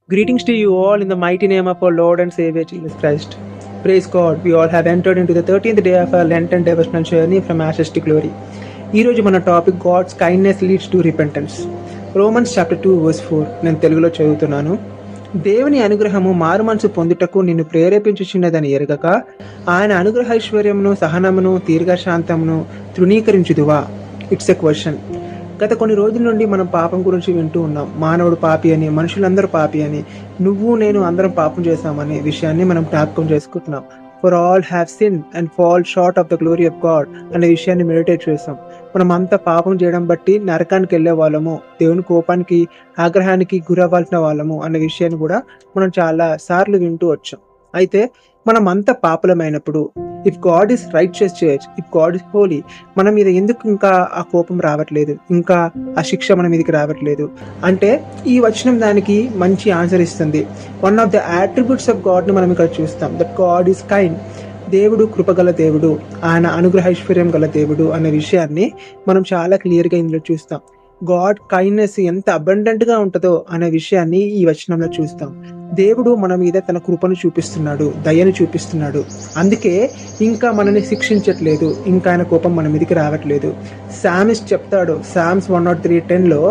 Greetings to you all in the mighty name of our Lord and Savior Jesus Christ. Praise God, we all have entered into the 13th day of our Lenten devotional journey from ashes to glory. ఈ రోజు మన topic God's kindness leads to repentance. Romans chapter 2 verse 4 నేను తెలుగులో చదువుతున్నాను. దేవుని అనుగ్రహము మారుమనసు పొందుటకు నిన్ను ప్రేరేపించుచున్నదని ఎరగక ఆయన అనుగ్రహైశ్వర్యమును సహనమును దీర్ఘశాంతమును తృణీకరించుదువా? It's a question. గత కొన్ని రోజుల నుండి మనం పాపం గురించి వింటూ ఉన్నాం. మానవుడు పాపి అని, మనుషులందరూ పాపి అని, నువ్వు నేను అందరం పాపం చేశామనే విషయాన్ని మనం జ్ఞాపకం చేసుకుంటున్నాం. For all have sin and fall short of the glory of God అనే విషయాన్ని మెడిటేట్ చేస్తాం. మనం అంతా పాపం చేయడం బట్టి నరకానికి వెళ్ళే వాళ్ళము, దేవుని కోపానికి ఆగ్రహానికి గురవ్వాల్సిన వాళ్ళము అనే విషయాన్ని కూడా మనం చాలా సార్లు వింటూ వచ్చాం. అయితే మనం అంత పాపలమైనప్పుడు, if God is righteous judge, if God is holy, మన మీద ఎందుకు ఇంకా ఆ కోపం రావట్లేదు, ఇంకా ఆ శిక్ష మన మీదకి రావట్లేదు అంటే ఈ వచనం దానికి మంచి ఆన్సర్ ఇస్తుంది. One of the attributes of గాడ్ని మనం ఇక్కడ చూస్తాం, దట్ గాడ్ ఈస్ కైండ్. దేవుడు కృపగల దేవుడు, ఆయన అనుగ్రహైశ్వర్యం గల దేవుడు అనే విషయాన్ని మనం చాలా క్లియర్గా ఇందులో చూస్తాం. గాడ్ కైండ్నెస్ ఎంత అబండెంట్గా ఉంటుందో అనే విషయాన్ని ఈ వచనంలో చూస్తాం. దేవుడు మన మీద తన కృపను చూపిస్తున్నాడు, దయను చూపిస్తున్నాడు. అందుకే ఇంకా మనని శిక్షించట్లేదు, ఇంకా ఆయన కోపం మన మీదకి రావట్లేదు. సామ్స్ చెప్తాడు, సామ్స్ 103:10లో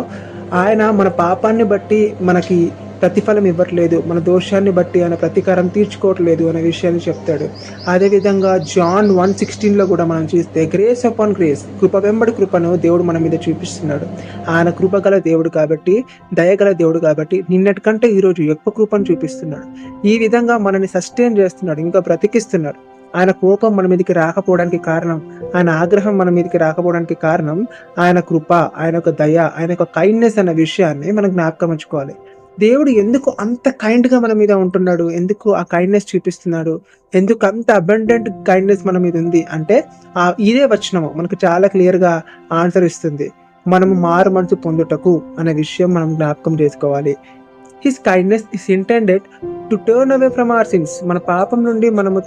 ఆయన మన పాపాన్ని బట్టి మనకి ప్రతిఫలం ఇవ్వట్లేదు, మన దోషాన్ని బట్టి ఆయన ప్రతీకారం తీర్చుకోవట్లేదు అనే విషయాన్ని చెప్తాడు. అదేవిధంగా జాన్ 1:16లో కూడా మనం చూస్తే గ్రేస్ అపాన్ గ్రేస్, కృప వెంబడి కృపను దేవుడు మన మీద చూపిస్తున్నాడు. ఆయన కృపగల దేవుడు కాబట్టి, దయగల దేవుడు కాబట్టి నిన్నటి కంటే ఈరోజు ఎక్కువ కృపను చూపిస్తున్నాడు. ఈ విధంగా మనని సస్టైన్ చేస్తున్నాడు, ఇంకా బ్రతికిస్తున్నాడు. ఆయన కోపం మన మీదకి రాకపోవడానికి కారణం, ఆయన ఆగ్రహం మన మీదకి రాకపోవడానికి కారణం ఆయన కృప, ఆయన యొక్క దయ, ఆయన యొక్క కైండ్నెస్ అనే విషయాన్ని మనం జ్ఞాపకం ఉంచుకోవాలి. దేవుడు ఎందుకు అంత కైండ్గా మన మీద ఉంటున్నాడు, ఎందుకు ఆ కైండ్నెస్ చూపిస్తున్నాడు, ఎందుకు అంత అబండెంట్ కైండ్నెస్ మన మీద ఉంది అంటే ఇదే వచనము మనకు చాలా క్లియర్గా ఆన్సర్ ఇస్తుంది. మనము మారు మనసు పొందుటకు అనే విషయం మనం జ్ఞాపకం చేసుకోవాలి. His kindness is intended to turn away from our sins. మన పాపం నుండి మనము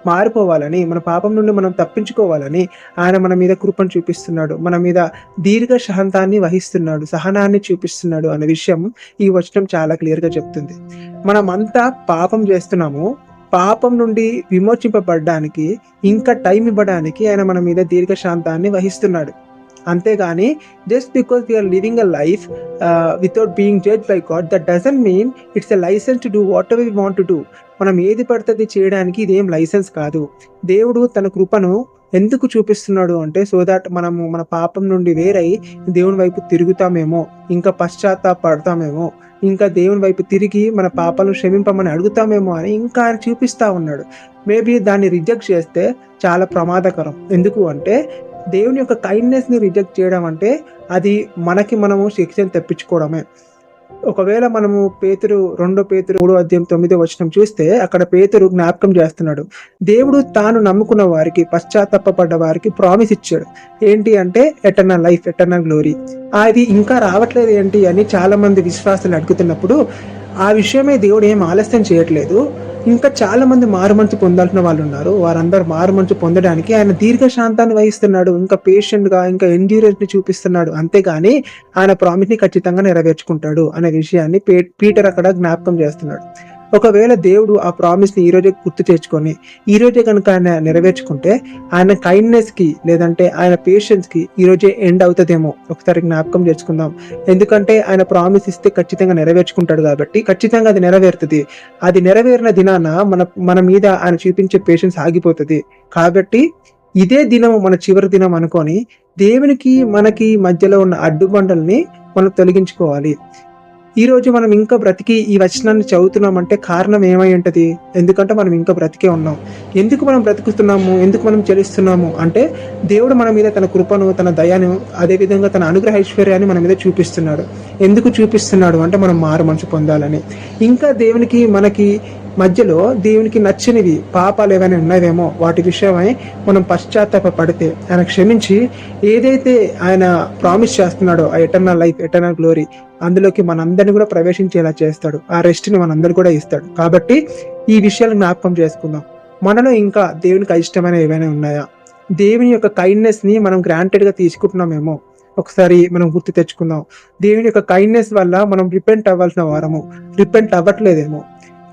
మారిపోవాలని, మన పాపం నుండి మనం తప్పించుకోవాలని ఆయన మన మీద కృపను చూపిస్తున్నాడు, మన మీద దీర్ఘ శాంతాన్ని వహిస్తున్నాడు, సహనాన్ని చూపిస్తున్నాడు అనే విషయం ఈ వచనం చాలా క్లియర్గా చెప్తుంది. మనం అంతా పాపం చేస్తున్నాము, పాపం నుండి విమోచింపబడడానికి ఇంకా టైం ఇవ్వడానికి ఆయన మన మీద దీర్ఘ శాంతాన్ని వహిస్తున్నాడు. అంతేగాని just because we're living a life without being judged by God, that doesn't mean it's a licence to do whatever we want to do. మనం ఏది పడుతుంది చేయడానికి ఇదేం లైసెన్స్ కాదు. దేవుడు తన కృపను ఎందుకు చూపిస్తున్నాడు అంటే సో దాట్ మనము మన పాపం నుండి వేరై దేవుని వైపు తిరుగుతామేమో, ఇంకా పశ్చాత్తాపడతామేమో, ఇంకా దేవుని వైపు తిరిగి మన పాపాలను క్షమింపమని అడుగుతామేమో అని ఇంకా ఆయన చూపిస్తూ ఉన్నాడు. మేబీ దాన్ని రిజెక్ట్ చేస్తే చాలా ప్రమాదకరం. ఎందుకు అంటే దేవుని యొక్క కైండ్నెస్ని రిజెక్ట్ చేయడం అంటే అది మనము శిక్షను తెప్పించుకోవడమే. ఒకవేళ మనము పేతురు 2 పేతురు 3:9 చూస్తే అక్కడ పేతురు జ్ఞాపకం చేస్తున్నాడు, దేవుడు తాను నమ్ముకున్న వారికి, పశ్చాత్తాపడ్డ వారికి ప్రామిస్ ఇచ్చాడు. ఏంటి అంటే ఎటర్నల్ లైఫ్, ఎటర్నల్ గ్లోరీ. అది ఇంకా రావట్లేదు ఏంటి అని చాలా మంది విశ్వాసులు అడుగుతున్నప్పుడు ఆ విషయమే దేవుడు ఏం ఆలస్యం చేయట్లేదు. ఇంకా చాలా మంది మారుమనసు పొందాల్సిన వాళ్ళు ఉన్నారు, వారందరూ మారుమనసు పొందడానికి ఆయన దీర్ఘశాంతాన్ని వహిస్తున్నాడు, ఇంకా పేషెంట్గా, ఇంకా ఎండ్యూరెన్స్ని చూపిస్తున్నాడు. అంతేగాని ఆయన ప్రామిస్ని ఖచ్చితంగా నెరవేర్చుకుంటాడు అనే విషయాన్ని పీటర్ అక్కడ జ్ఞాపకం చేస్తున్నాడు. ఒకవేళ దేవుడు ఆ ప్రామిస్ని ఈరోజే గుర్తు తెచ్చుకొని ఈరోజే కనుక ఆయన నెరవేర్చుకుంటే ఆయన కైండ్నెస్కి లేదంటే ఆయన పేషెన్స్కి ఈరోజే ఎండ్ అవుతుందేమో ఒకసారి జ్ఞాపకం చేసుకుందాం. ఎందుకంటే ఆయన ప్రామిస్ ఇస్తే ఖచ్చితంగా నెరవేర్చుకుంటాడు కాబట్టి ఖచ్చితంగా అది నెరవేరుతుంది. అది నెరవేరిన దినాన మన మీద ఆయన చూపించే పేషెన్స్ ఆగిపోతుంది. కాబట్టి ఇదే దినం మన చివరి దినం అనుకొని దేవునికి మనకి మధ్యలో ఉన్న అడ్డుబండల్ని మనం తొలగించుకోవాలి. ఈరోజు మనం ఇంకా బ్రతికి ఈ వచనాన్ని చదువుతున్నామంటే కారణం ఏమై ఉంటుంది? ఎందుకంటే మనం ఇంకా బ్రతికే ఉన్నాం. ఎందుకు మనం బ్రతుకుతున్నాము, ఎందుకు మనం చెల్లిస్తున్నాము అంటే దేవుడు మన మీద తన కృపను, తన దయను, అదేవిధంగా తన అనుగ్రహైశ్వర్యాన్ని మన మీద చూపిస్తున్నాడు. ఎందుకు చూపిస్తున్నాడు అంటే మనం మారు మనసు పొందాలని. ఇంకా దేవునికి మనకి మధ్యలో దేవునికి నచ్చనివి పాపాలు ఏవైనా ఉన్నాయేమో వాటి విషయమై మనం పశ్చాత్తాపడితే ఆయన క్షమించి ఏదైతే ఆయన ప్రామిస్ చేస్తున్నాడో ఆ ఎటర్నల్ లైఫ్, ఎటర్నల్ గ్లోరీ, అందులోకి మనందరినీ కూడా ప్రవేశించేలా చేస్తాడు. ఆ రెస్ట్ని మనందరూ కూడా ఇస్తాడు. కాబట్టి ఈ విషయాలు జ్ఞాపకం చేసుకుందాం. మనలో ఇంకా దేవునికి ఇష్టమైన ఏవైనా ఉన్నాయా? దేవుని యొక్క కైండ్నెస్ని మనం గ్రాంటెడ్గా తీసుకుంటున్నామేమో ఒకసారి మనం గుర్తు తెచ్చుకుందాం. దేవుని యొక్క కైండ్నెస్ వల్ల మనం రిపెంట్ అవ్వాల్సిన వారము రిపెంట్ అవ్వట్లేదేమో.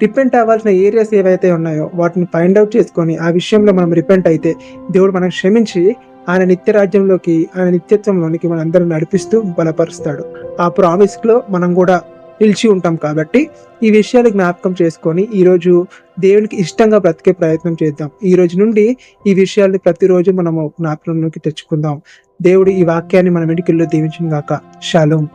రిపెంట్ అవ్వాల్సిన ఏరియాస్ ఏవైతే ఉన్నాయో వాటిని ఫైండ్ అవుట్ చేసుకొని ఆ విషయంలో మనం రిపెంట్ అయితే దేవుడు మనం క్షమించి ఆయన నిత్య రాజ్యంలోకి, ఆయన నిత్యత్వంలోనికి మనందరం నడిపిస్తూ బలపరుస్తాడు. ఆ ప్రామిస్లో మనం కూడా నిలిచి ఉంటాం. కాబట్టి ఈ విషయాలు జ్ఞాపకం చేసుకొని ఈరోజు దేవునికి ఇష్టంగా బ్రతికే ప్రయత్నం చేద్దాం. ఈ రోజు నుండి ఈ విషయాల్ని ప్రతిరోజు మనము జ్ఞాపకంలోకి తెచ్చుకుందాం. దేవుడు ఈ వాక్యాన్ని మన వెనుకల్లో దీవించును గాక. షాలోమ్.